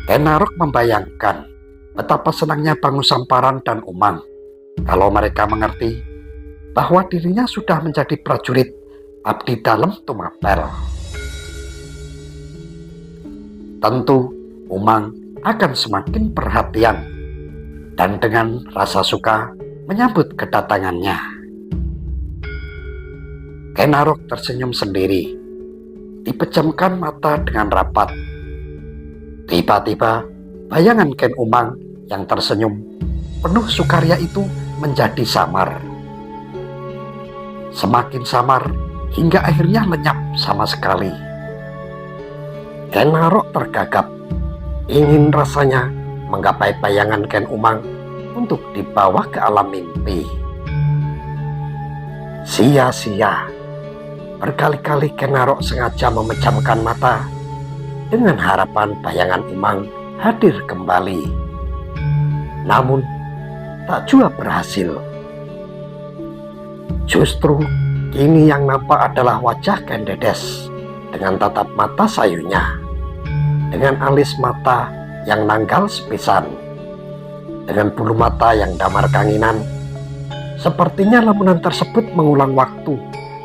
Enarok membayangkan betapa senangnya Bangu Samparan dan Umang kalau mereka mengerti bahwa dirinya sudah menjadi prajurit abdi dalam Tumapel. Tentu Umang akan semakin perhatian dan dengan rasa suka menyambut kedatangannya. Enarok tersenyum sendiri, dipejamkan mata dengan rapat. Tiba-tiba bayangan Ken Umang yang tersenyum penuh sukaria itu menjadi samar. Semakin samar hingga akhirnya lenyap sama sekali. Enarok tergagap, ingin rasanya menggapai bayangan Ken Umang untuk dibawa ke alam mimpi. Sia-sia. Berkali-kali Enarok sengaja memejamkan mata dengan harapan bayangan Umang hadir kembali. Namun tak jua berhasil. Justru kini yang nampak adalah wajah Ken Dedes dengan tatap mata sayunya, dengan alis mata yang nanggal sepisan, dengan bulu mata yang damar kanginan. Sepertinya lamunan tersebut mengulang waktu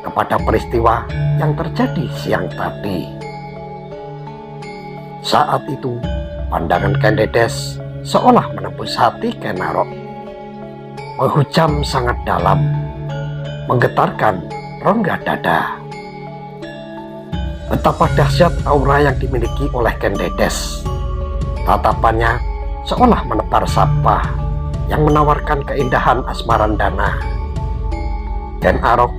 kepada peristiwa yang terjadi siang tadi. Saat itu pandangan Ken Dedes seolah menembus hati Enarok, menghujam sangat dalam, menggetarkan rongga dada. Betapa dahsyat aura yang dimiliki oleh Ken Dedes. Tatapannya seolah menebar sapa yang menawarkan keindahan asmarandana. Enarok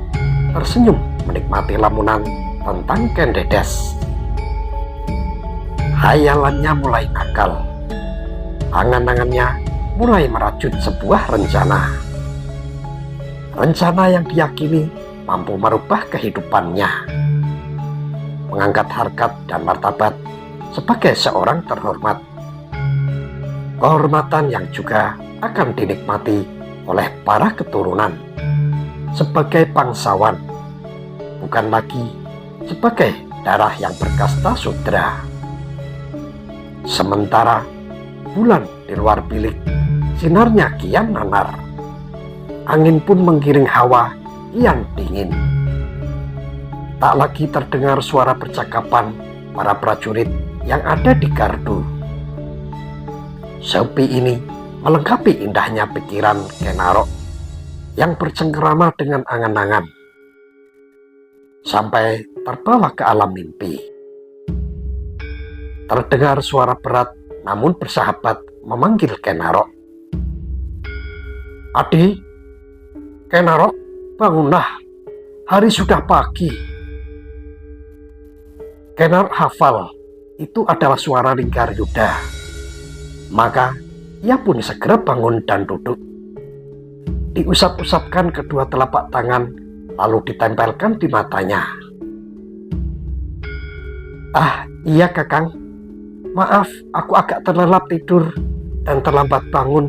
tersenyum menikmati lamunan tentang Ken Dedes. Hayalannya mulai nakal. Angan-angannya mulai merajut sebuah rencana. Rencana yang diyakini mampu merubah kehidupannya, mengangkat harkat dan martabat sebagai seorang terhormat. Kehormatan yang juga akan dinikmati oleh para keturunan sebagai bangsawan, bukan lagi sebagai darah yang berkasta sudra. Sementara bulan di luar bilik sinarnya kian nanar, angin pun menggiring hawa kian dingin. Tak lagi terdengar suara percakapan para prajurit yang ada di gardu. Sepi ini melengkapi indahnya pikiran Enarok yang bercengkerama dengan angan-angan sampai terbawa ke alam mimpi. Terdengar suara berat namun bersahabat memanggil Enarok. "Adi, Enarok, bangunlah, hari sudah pagi." Enarok hafal itu adalah suara Linggar Yuda. Maka ia pun segera bangun dan duduk. Diusap-usapkan kedua telapak tangan lalu ditempelkan di matanya. "Ah, iya Kakang. Maaf, aku agak terlelap tidur dan terlambat bangun."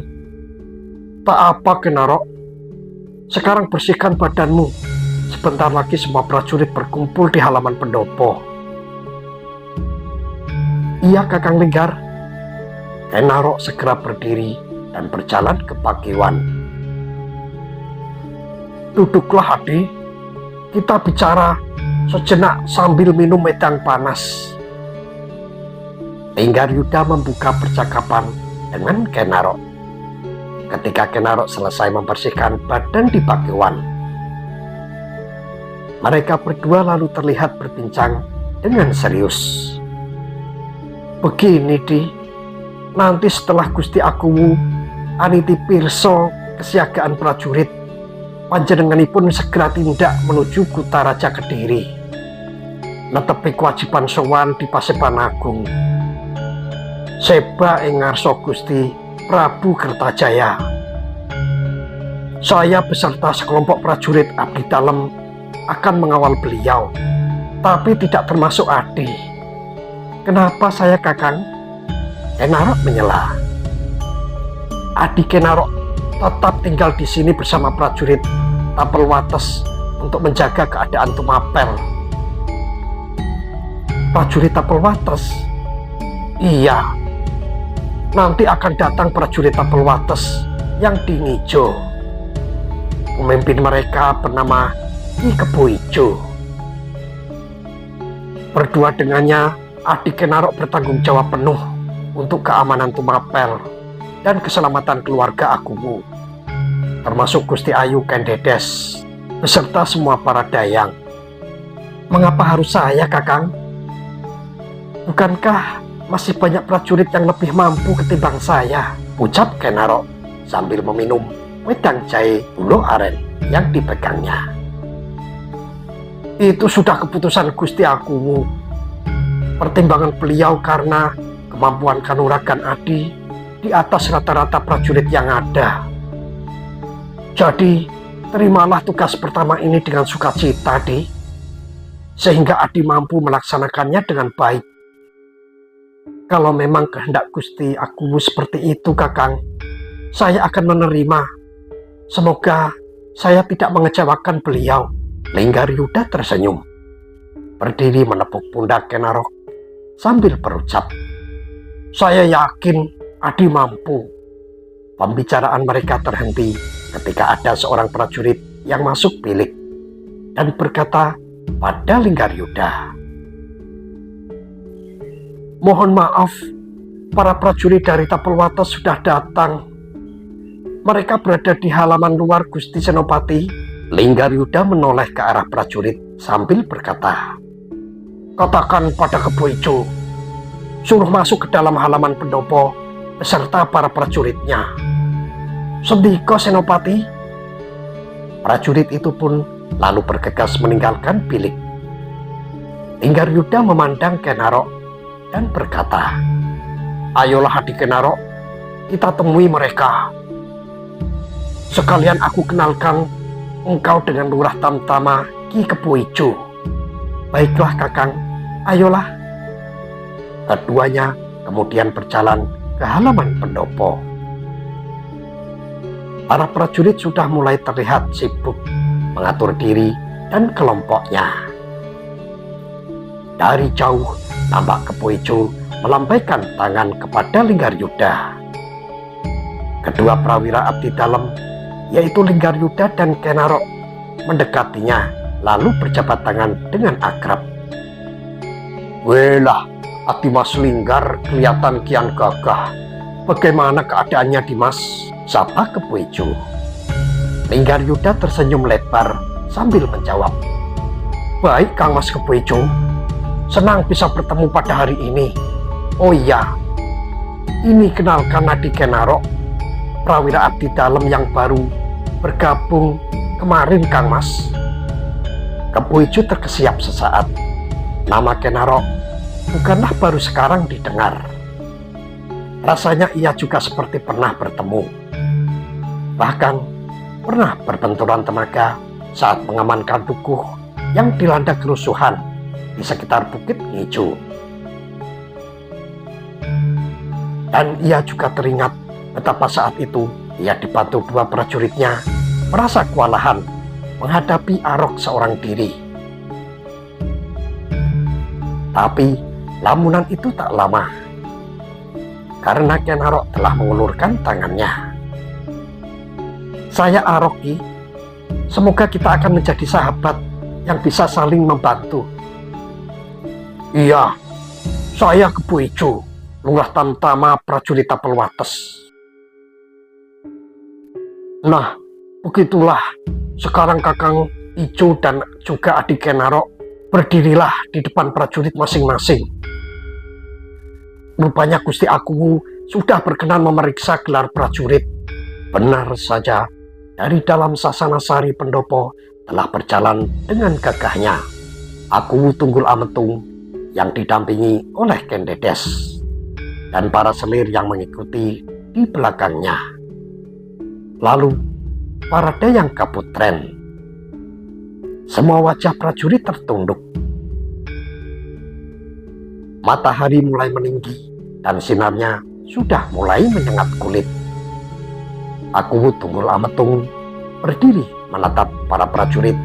"Tak apa, Enarok. Sekarang bersihkan badanmu. Sebentar lagi semua prajurit berkumpul di halaman pendopo." "Iya, Kakang Linggar." Enarok segera berdiri dan berjalan ke Pakiwan. "Duduklah, Adi. Kita bicara sejenak sambil minum wedang panas." Linggar Yuda membuka percakapan dengan Enarok. Ketika Enarok selesai membersihkan badan di Pakiwan, mereka berdua lalu terlihat berbincang dengan serius. "Begini, Di, nanti setelah Gusti Akuwu aniti pirsa kesiagaan prajurit, panjenenganipun segera tindak menuju Kutaraja Kediri, netepi kewajiban sowan di Paseban Agung. Seba ing ngarsa Gusti Prabu Kertajaya. Saya beserta sekelompok prajurit abdi dalem akan mengawal beliau, tapi tidak termasuk Adi." "Kenapa saya, Kakang?" Enarok menyela. "Adi Enarok tetap tinggal di sini bersama prajurit Tapelwates untuk menjaga keadaan Tumapel." "Prajurit Tapelwates?" "Iya, nanti akan datang prajurit tapel wates yang dingijo. Pemimpin mereka bernama Ki Kebo Ijo. Berdua dengannya, Adi Kenarok bertanggung jawab penuh untuk keamanan Tumapel dan keselamatan keluarga Aguwu, termasuk Gusti Ayu Kendedes beserta semua para dayang. Mengapa harus saya, Kakang? Bukankah masih banyak prajurit yang lebih mampu ketimbang saya? Ucap Kenarok sambil meminum wedang jahe bulu aren yang dipegangnya. Itu sudah keputusan Gusti Aguwu. Pertimbangan beliau karena kemampuan kanuragan Adi di atas rata-rata prajurit yang ada. Jadi, terimalah tugas pertama ini dengan sukacita, Di, sehingga Adi mampu melaksanakannya dengan baik. Kalau memang kehendak Gusti Aguwu seperti itu, Kakang, saya akan menerima. Semoga saya tidak mengecewakan beliau. Linggaryuda tersenyum, berdiri menepuk pundak Kenarok sambil berucap, saya yakin Adi mampu. Pembicaraan mereka terhenti ketika ada seorang prajurit yang masuk bilik dan berkata pada Linggaryuda, mohon maaf, para prajurit dari Tapel Wates sudah datang. Mereka berada di halaman luar, Gusti Senopati. Linggaryuda menoleh ke arah prajurit sambil berkata, katakan pada Kebo Ijo, suruh masuk ke dalam halaman pendopo beserta para prajuritnya. Sendika Senopati. Prajurit itu pun lalu bergegas meninggalkan bilik. Linggaryuda memandang Kenarok dan berkata, ayolah Adi Kenarok, kita temui mereka. Sekalian aku kenalkan engkau dengan Lurah Tamtama Ki Kebo Ijo. Baiklah Kakang, ayolah. Keduanya kemudian berjalan ke halaman pendopo. Para prajurit sudah mulai terlihat sibuk mengatur diri dan kelompoknya. Dari jauh tampak Kebo Ijo melambaikan tangan kepada Linggaryuda. Kedua prawira abdi dalam, yaitu Linggaryuda dan Kenarok, mendekatinya lalu berjabat tangan dengan akrab. Welah, Adi Mas Linggar kelihatan kian gagah. Bagaimana keadaannya, Dimas? Sapa Kebo Ijo. Linggaryuda tersenyum lebar sambil menjawab, baik Kang Mas Kebo Ijo, senang bisa bertemu pada hari ini. Oh iya, ini kenalkan Adi Kenarok, prawira abdi dalam yang baru bergabung kemarin, Kang Mas. Kebo Ijo terkesiap sesaat. Nama Kenarok bukanlah baru sekarang didengar. Rasanya ia juga seperti pernah bertemu. Bahkan pernah berbenturan tenaga saat mengamankan dukuh yang dilanda kerusuhan di sekitar Bukit Ngijo. Dan ia juga teringat betapa saat itu ia dibantu dua prajuritnya merasa kewalahan menghadapi Arok seorang diri. Tapi lamunan itu tak lama, karena Kenarok telah mengulurkan tangannya. Saya Arok, Ki. Semoga kita akan menjadi sahabat yang bisa saling membantu. Iya, saya Kebo Ijo, Lurah Tamtama prajurit Tapel Wates. Nah, begitulah. Sekarang Kakang Ijo dan juga Adi Kenarok berdirilah di depan prajurit masing-masing. Rupanya Gusti Aguwu sudah berkenan memeriksa gelar prajurit. Benar saja, dari dalam sasana sari pendopo telah berjalan dengan gagahnya Aguwu Tunggul Ametung yang didampingi oleh Kendedes dan para selir yang mengikuti di belakangnya. Lalu para dayang kaputren. Semua wajah prajurit tertunduk. Matahari mulai meninggi dan sinarnya sudah mulai menyengat kulit. Aguwu Tunggul Ametung berdiri menatap para prajurit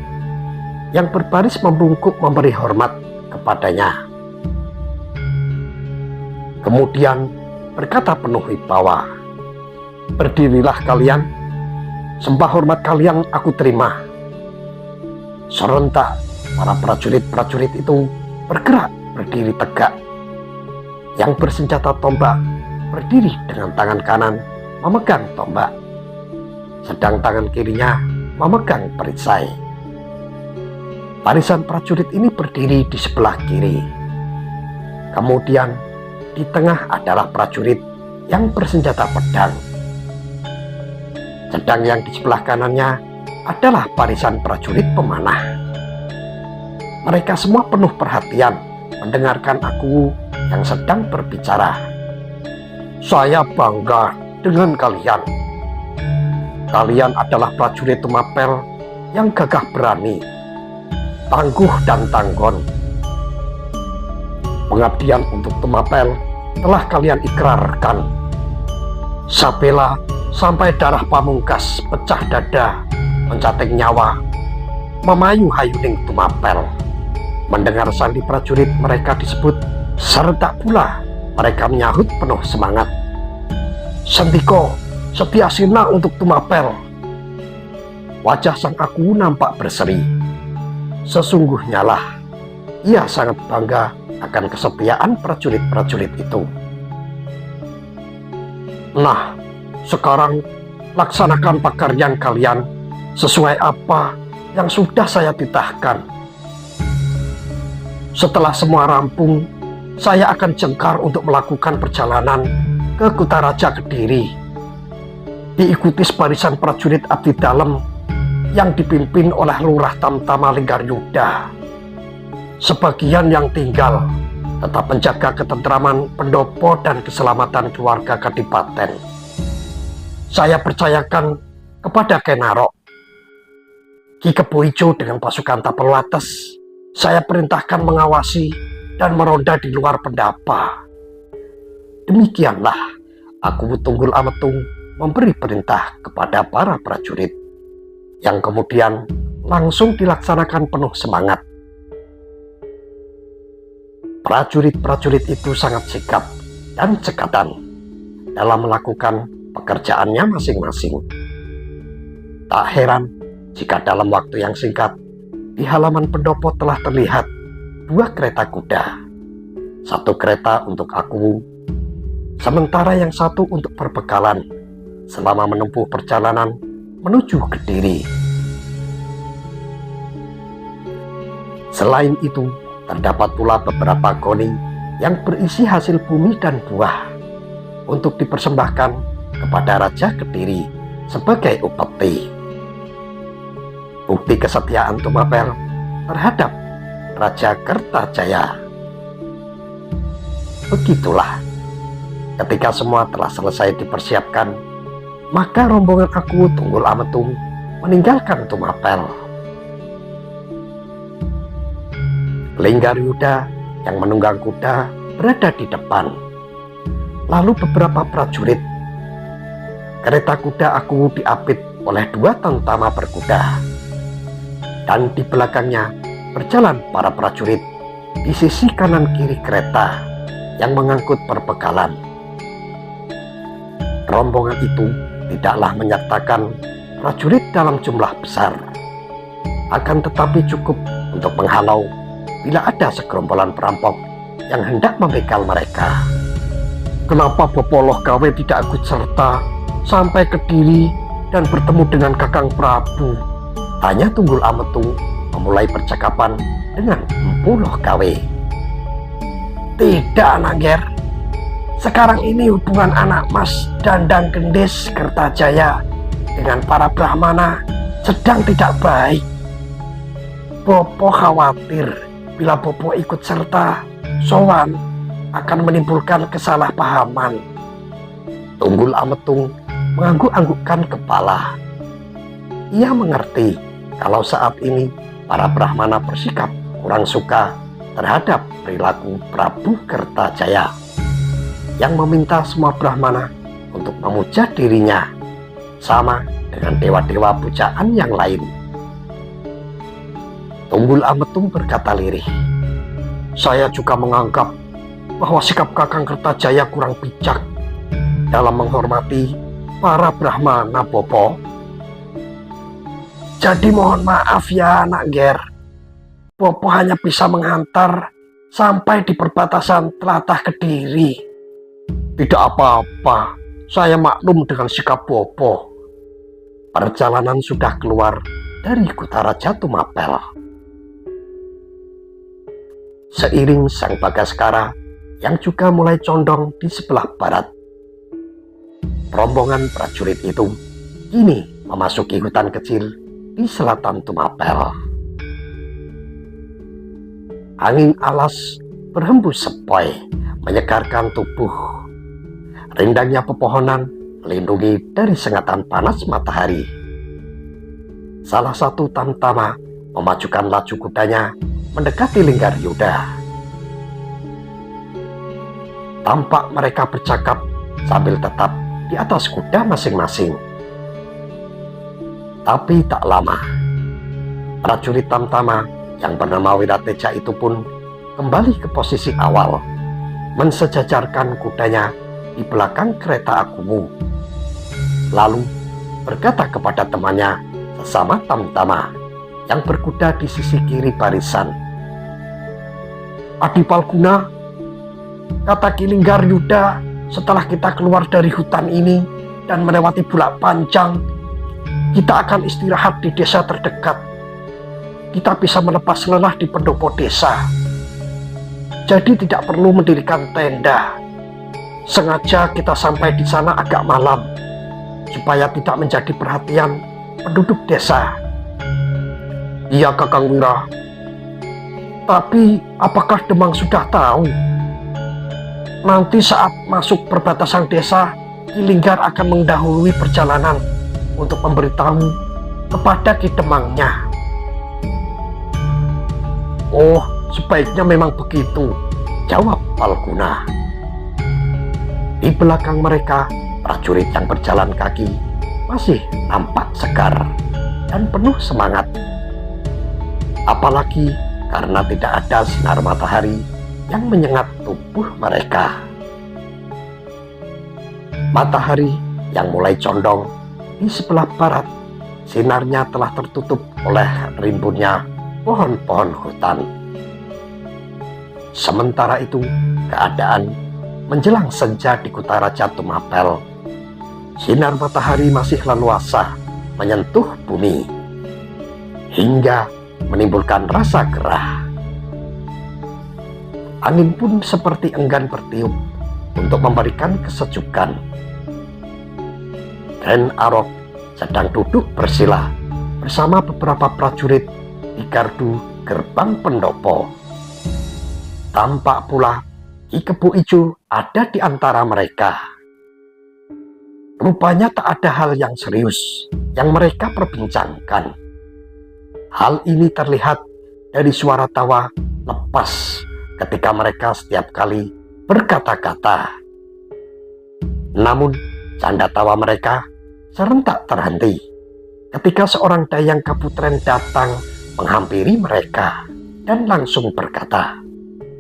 yang berbaris membungkuk memberi hormat kepadanya. Kemudian berkata penuh wibawa, "Berdirilah kalian, sembah hormat kalian aku terima." Serentak para prajurit-prajurit itu bergerak berdiri tegak. Yang bersenjata tombak berdiri dengan tangan kanan memegang tombak, sedang tangan kirinya memegang perisai. Barisan prajurit ini berdiri di sebelah kiri. Kemudian di tengah adalah prajurit yang bersenjata pedang. Sedang yang di sebelah kanannya adalah barisan prajurit pemanah. Mereka semua penuh perhatian mendengarkan aku yang sedang berbicara. "Saya bangga dengan kalian. Kalian adalah prajurit Tumapel yang gagah berani, tangguh dan tanggon. Pengabdian untuk Tumapel telah kalian ikrarkan. Sabela sampai darah pamungkas pecah dada, mencating nyawa, memayu hayuning Tumapel." Mendengar sandi prajurit mereka disebut, serentak pula mereka menyahut penuh semangat. "Sentiko, setia sirna untuk Tumapel." Wajah sang aku nampak berseri. Sesungguhnya lah, ia sangat bangga akan kesetiaan prajurit-prajurit itu. "Nah, sekarang laksanakan pekerjaan kalian sesuai apa yang sudah saya titahkan. Setelah semua rampung, saya akan jengkar untuk melakukan perjalanan ke Kutaraja Kediri, diikuti barisan prajurit abdi dalem yang dipimpin oleh Lurah Tamtama Linggaryuda. Sebagian yang tinggal tetap menjaga ketentraman pendopo dan keselamatan keluarga Kadipaten. Saya percayakan kepada Kenarok. Ki Kebo Ijo dengan pasukan tapel wates saya perintahkan mengawasi dan meronda di luar pendapa. Demikianlah aku Tunggul Ametung memberi perintah kepada para prajurit, yang kemudian langsung dilaksanakan penuh semangat. Prajurit-prajurit itu sangat sigap dan cekatan dalam melakukan pekerjaannya masing-masing. Tak heran jika dalam waktu yang singkat di halaman pendopo telah terlihat 2 kereta kuda. 1 kereta untuk aku, sementara yang 1 untuk perbekalan selama menempuh perjalanan menuju Kediri. Selain itu, terdapat pula beberapa goni yang berisi hasil bumi dan buah untuk dipersembahkan kepada Raja Kediri sebagai upeti. Bukti kesetiaan Tumapel terhadap Raja Kertajaya. Begitulah, ketika semua telah selesai dipersiapkan, maka rombongan aku Tunggul Ametung meninggalkan Tumapel. Linggaryuda yang menunggang kuda berada di depan. Lalu beberapa prajurit. Kereta kuda aku diapit oleh 2 tentama berkuda. Dan di belakangnya berjalan para prajurit di sisi kanan kiri kereta yang mengangkut perbekalan. Rombongan itu tidaklah menyertakan prajurit dalam jumlah besar, akan tetapi cukup untuk menghalau bila ada segerombolan perampok yang hendak membegal mereka. "Kenapa Bopoloh Gawe tidak ikut serta sampai Kediri dan bertemu dengan Kakang Prabu?" tanya Tunggul Ametung memulai percakapan dengan Empu Loh Gawe. "Tidak, Nangger. Sekarang ini hubungan anak Mas Dandang Gendis Kertajaya dengan para Brahmana sedang tidak baik. Bopo khawatir bila Bopo ikut serta sowan akan menimbulkan kesalahpahaman." Tunggul Ametung mengangguk-anggukkan kepala. Ia mengerti kalau saat ini para Brahmana bersikap kurang suka terhadap perilaku Prabu Kertajaya yang meminta semua Brahmana untuk memuja dirinya, sama dengan dewa-dewa pujaan yang lain. Tunggul Ametung berkata lirih, "Saya juga menganggap bahwa sikap Kakang Kertajaya kurang bijak dalam menghormati para Brahmana, Bopo. Jadi mohon maaf ya, Nak Ger. Bopo hanya bisa menghantar sampai di perbatasan tlatah Kediri. Tidak apa-apa, saya maklum dengan sikap Bopo. Perjalanan sudah keluar dari kota Raja Tumapel. Seiring sang Bagaskara yang juga mulai condong di sebelah barat, rombongan prajurit itu kini memasuki hutan kecil di selatan Tumapel. Angin alas berhembus sepoi menyegarkan tubuh. Rindangnya pepohonan melindungi dari sengatan panas matahari. Salah satu tamtama memajukan laju kudanya mendekati Linggaryuda. Tampak mereka bercakap sambil tetap di atas kuda masing-masing. Tapi tak lama, prajurit tamtama yang bernama Wirateja itu pun kembali ke posisi awal, mensejajarkan kudanya di belakang kereta Akumu. Lalu berkata kepada temannya sesama tamtama yang berkuda di sisi kiri barisan, "Adi Palguna, kata Ki Linggaryuda, setelah kita keluar dari hutan ini dan melewati Bulak Pancang, kita akan istirahat di desa terdekat. Kita bisa melepas lelah di pendopo desa. Jadi tidak perlu mendirikan tenda. Sengaja kita sampai di sana agak malam, supaya tidak menjadi perhatian penduduk desa." "Iya, Kakang Wira. Tapi apakah Demang sudah tahu? Nanti saat masuk perbatasan desa, Ki Linggar akan mendahului perjalanan untuk memberitahu kepada Ki Demangnya." "Oh, sebaiknya memang begitu," jawab Palguna. Di belakang mereka, prajurit yang berjalan kaki masih nampak segar dan penuh semangat. Apalagi karena tidak ada sinar matahari yang menyengat tubuh mereka. Matahari yang mulai condong di sebelah barat, sinarnya telah tertutup oleh rimbunnya pohon-pohon hutan. Sementara itu, keadaan menjelang senja di kota Raja Tumapel. Sinar matahari masih leluasa menyentuh bumi hingga menimbulkan rasa gerah. Angin pun seperti enggan bertiup untuk memberikan kesejukan. Ken Arok sedang duduk bersila bersama beberapa prajurit di gardu gerbang pendopo. Tampak pula Ki Kebo Ijo ada di antara mereka. Rupanya tak ada hal yang serius yang mereka perbincangkan. Hal ini terlihat dari suara tawa lepas ketika mereka setiap kali berkata-kata. Namun canda tawa mereka serentak terhenti ketika seorang Dayang Kaputren datang menghampiri mereka dan langsung berkata,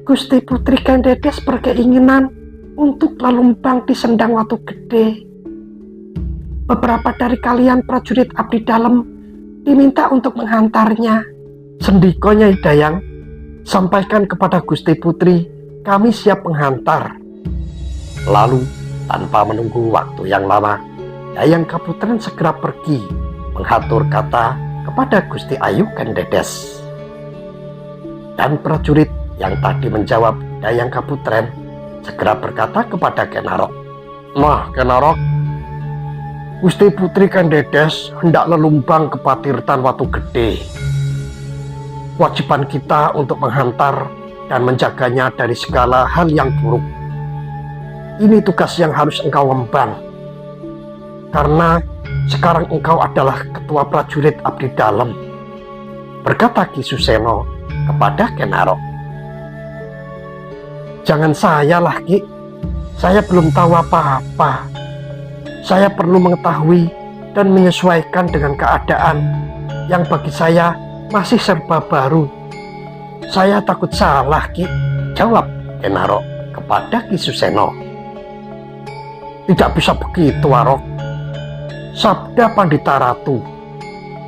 "Gusti Putri Kendedes berkeinginan untuk lalumpang di Sendang Watu Gede. Beberapa dari kalian prajurit abdi dalam diminta untuk menghantarnya." "Sendiko Nyai Dayang, sampaikan kepada Gusti Putri, kami siap menghantar." Lalu tanpa menunggu waktu yang lama, Dayang Kaputren segera pergi menghatur kata kepada Gusti Ayu Kendedes. Dan prajurit yang tadi menjawab Dayang Kaputren segera berkata kepada Ken Arok, "Nah, Ken Arok, Gusti Putri Kendedes hendak lelumbang ke Patirtan Watu Gede. Kewajiban kita untuk menghantar dan menjaganya dari segala hal yang buruk. Ini tugas yang harus engkau emban, karena sekarang engkau adalah ketua prajurit abdi dalam," berkata Ki Suseno kepada Ken Arok. "Jangan saya lah, Ki. Saya belum tahu apa-apa. Saya perlu mengetahui dan menyesuaikan dengan keadaan yang bagi saya masih serba baru. Saya takut salah, Ki," jawab Ken Arok kepada Ki Suseno. Tidak bisa begitu, Warok. Sabda Pandita Ratu,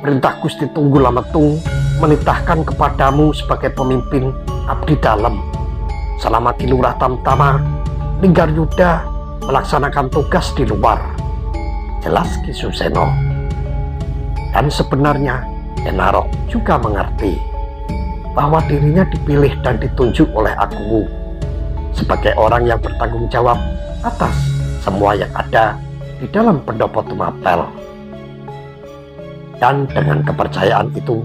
perintah Gusti Tunggulametung menitahkan kepadamu sebagai pemimpin abdi dalam selama Ki Lurah Tamtama Linggaryuda melaksanakan tugas di luar. Jelas Ki Suseno. Dan sebenarnya Kenarok juga mengerti bahwa dirinya dipilih dan ditunjuk oleh Akuwu sebagai orang yang bertanggung jawab atas semua yang ada di dalam pendopo Tumapel. Dan dengan kepercayaan itu,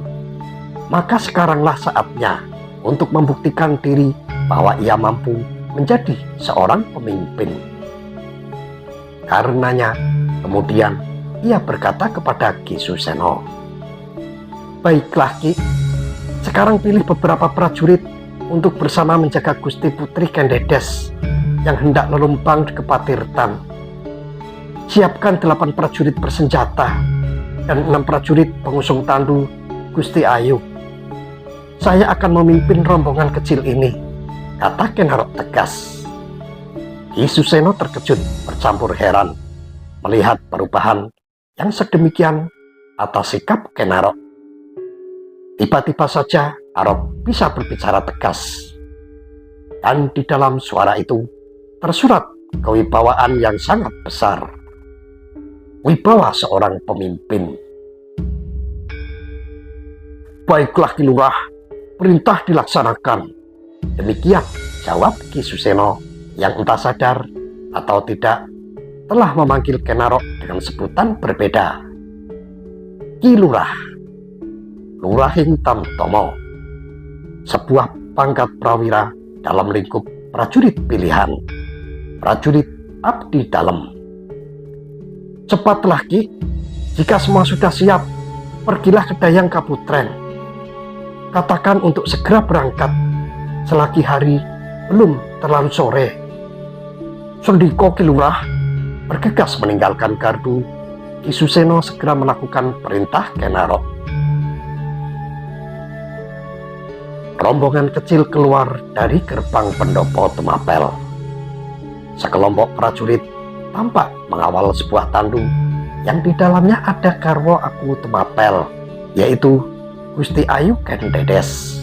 maka sekaranglah saatnya untuk membuktikan diri bahwa ia mampu menjadi seorang pemimpin. Karenanya, kemudian ia berkata kepada Ki Suseno, "Baiklah Ki, sekarang pilih beberapa prajurit untuk bersama menjaga Gusti Putri Kendedes yang hendak lelumpang ke Patirtan. Siapkan 8 prajurit bersenjata dan 6 prajurit pengusung tandu Gusti Ayu. Saya akan memimpin rombongan kecil ini," kata Kenarok tegas. Ki Suseno terkejut bercampur heran melihat perubahan yang sedemikian atas sikap Kenarok. Tiba-tiba saja Arok bisa berbicara tegas, dan di dalam suara itu tersurat kewibawaan yang sangat besar. Wibawa seorang pemimpin. "Baiklah Ki Lurah, perintah dilaksanakan." Demikian jawab Ki Suseno yang entah sadar atau tidak telah memanggil Kenarok dengan sebutan berbeda. Ki Lurah, Lurahing Tamtomo, sebuah pangkat prawira dalam lingkup prajurit pilihan, prajurit abdi dalam. "Cepatlah Ki, jika semua sudah siap, pergilah ke Dayang Kaputren. Katakan untuk segera berangkat selagi hari belum terlalu sore." Sendiko Ki Lurah. Bergegas meninggalkan gardu, Ki Suseno segera melakukan perintah Kenarok. Rombongan kecil keluar dari gerbang pendopo Tumapel. Sekelompok prajurit tampak mengawal sebuah tandu yang di dalamnya ada garwo Akuwu Tumapel, yaitu Gusti Ayu Kendedes.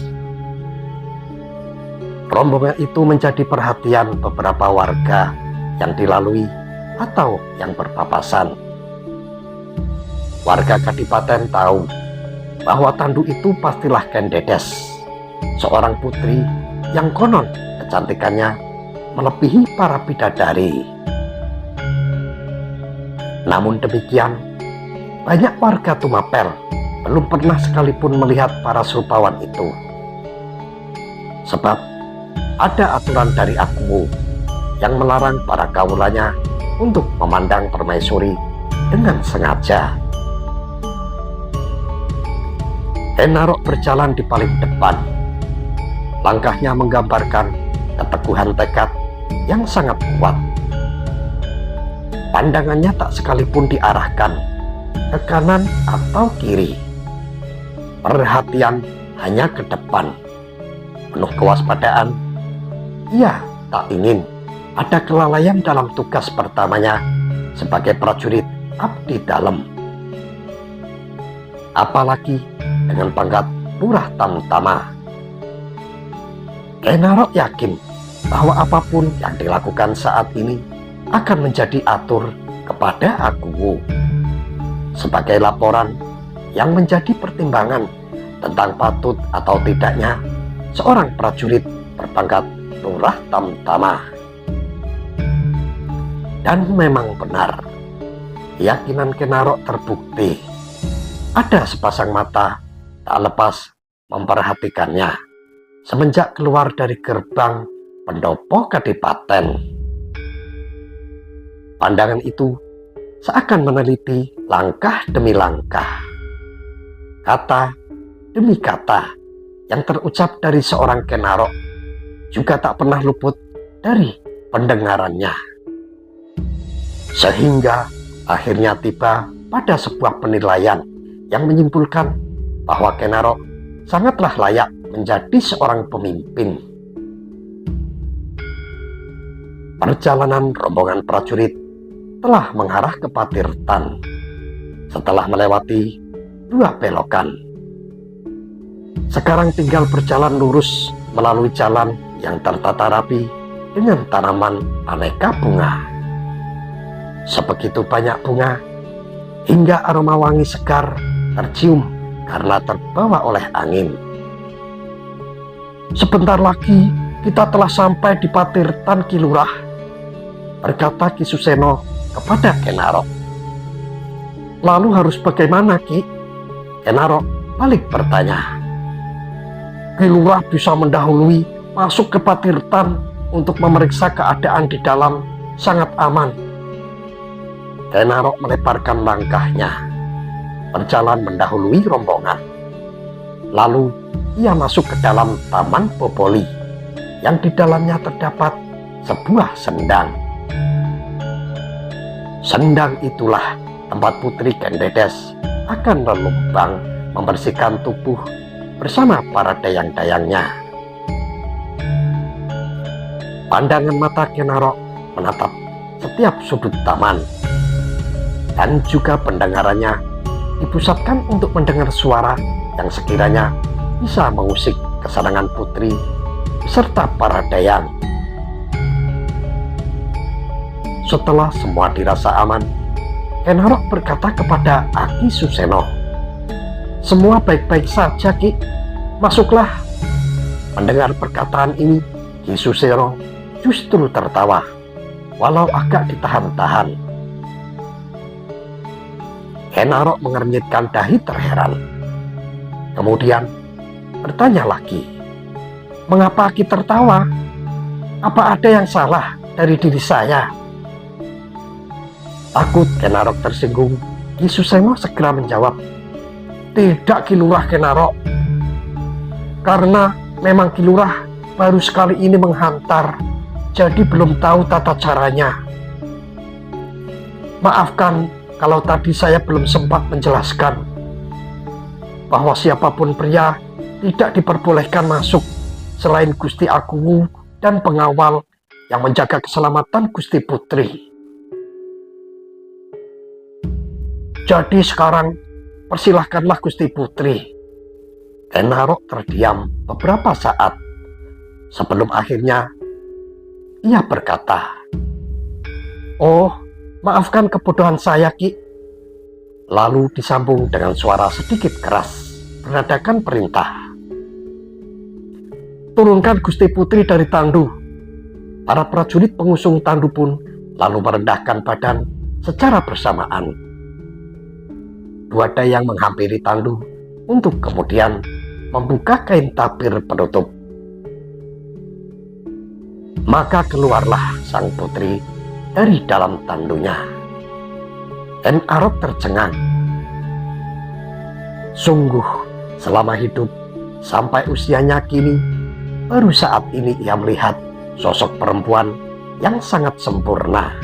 Rombongan itu menjadi perhatian beberapa warga yang dilalui atau yang berpapasan. Warga Kadipaten tahu bahwa tandu itu pastilah Kendedes, seorang putri yang konon kecantikannya melebihi para bidadari. Namun demikian, banyak warga Tumapel belum pernah sekalipun melihat para serupawan itu. Sebab ada aturan dari Akuwu yang melarang para kawulanya untuk memandang permaisuri dengan sengaja. Kenarok berjalan di paling depan. Langkahnya menggambarkan keteguhan tekad yang sangat kuat. Pandangannya tak sekalipun diarahkan ke kanan atau kiri. Perhatian hanya ke depan. Penuh kewaspadaan, ia tak ingin ada kelalaian dalam tugas pertamanya sebagai prajurit abdi dalam. Apalagi dengan pangkat Lurah Tamtama. Kenarok yakin bahwa apapun yang dilakukan saat ini akan menjadi atur kepada Akuwu sebagai laporan yang menjadi pertimbangan tentang patut atau tidaknya seorang prajurit berpangkat Lurah Tamtama. Dan memang benar, keyakinan Kenarok terbukti. Ada sepasang mata tak lepas memperhatikannya semenjak keluar dari gerbang pendopo Kadipaten. Pandangan itu seakan meneliti langkah demi langkah, kata demi kata yang terucap dari seorang Kenarok juga tak pernah luput dari pendengarannya. Sehingga akhirnya tiba pada sebuah penilaian yang menyimpulkan bahwa Kenarok sangatlah layak menjadi seorang pemimpin. Perjalanan rombongan prajurit telah mengarah ke Patirtan setelah melewati 2 belokan. Sekarang tinggal berjalan lurus melalui jalan yang tertata rapi dengan tanaman aneka bunga. Sebegitu banyak bunga hingga aroma wangi segar tercium karena terbawa oleh angin. "Sebentar lagi kita telah sampai di Patirtan, Ki Lurah," berkata Ki Suseno kepada Kenarok. "Lalu harus bagaimana, Ki?" Kenarok balik bertanya. "Ki Lurah bisa mendahului masuk ke Patirtan untuk memeriksa keadaan di dalam sangat aman." Kenarok melebarkan langkahnya, berjalan mendahului rombongan. Lalu ia masuk ke dalam Taman Popoli yang di dalamnya terdapat sebuah sendang. Sendang itulah tempat Putri Kendedes akan melumbang membersihkan tubuh bersama para dayang-dayangnya. Pandangan mata Kenarok menatap setiap sudut taman, dan juga pendengarannya dipusatkan untuk mendengar suara yang sekiranya bisa mengusik kesenangan putri beserta para dayang. Setelah semua dirasa aman, Kenarok berkata kepada Aki Suseno, "Semua baik-baik saja, Ki. Masuklah." Mendengar perkataan ini, Ki Suseno justru tertawa, walau agak ditahan-tahan. Kenarok mengernyitkan dahi terheran. Kemudian bertanya lagi, "Mengapa Ki tertawa? Apa ada yang salah dari diri saya?" Takut Kenarok tersinggung, Ki Suseno segera menjawab, "Tidak, Ki Lurah Kenarok. Karena memang Ki Lurah baru sekali ini menghantar, jadi belum tahu tata caranya. Maafkan kalau tadi saya belum sempat menjelaskan bahwa siapapun pria tidak diperbolehkan masuk selain Gusti Agung dan pengawal yang menjaga keselamatan Gusti Putri. Jadi sekarang persilahkanlah Gusti Putri." Kenarok terdiam beberapa saat sebelum akhirnya ia berkata, "Oh, maafkan kebodohan saya, Ki." Lalu disambung dengan suara sedikit keras bernadakan perintah, "Turunkan Gusti Putri dari tandu." Para prajurit pengusung tandu pun lalu merendahkan badan secara bersamaan. 2 dayang menghampiri tandu untuk kemudian membuka kain tapir penutup. Maka keluarlah sang putri dari dalam tandunya. Kenarok tercengang. Sungguh, selama hidup sampai usianya kini, baru saat ini ia melihat sosok perempuan yang sangat sempurna.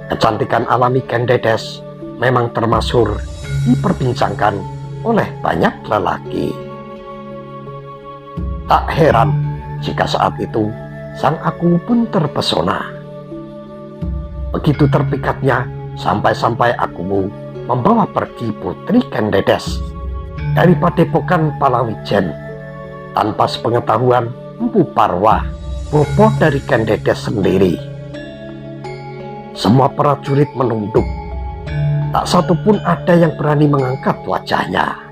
Kecantikan alami Kendedes memang termasyhur diperbincangkan oleh banyak lelaki. Tak heran jika saat itu sang Agung pun terpesona. Begitu terpikatnya sampai-sampai Agung membawa pergi Putri Kendedes dari padepokan Palawijen tanpa sepengetahuan Empu Parwa, bopo dari Kendedes sendiri. Semua prajurit menunduk. Tak satu pun ada yang berani mengangkat wajahnya.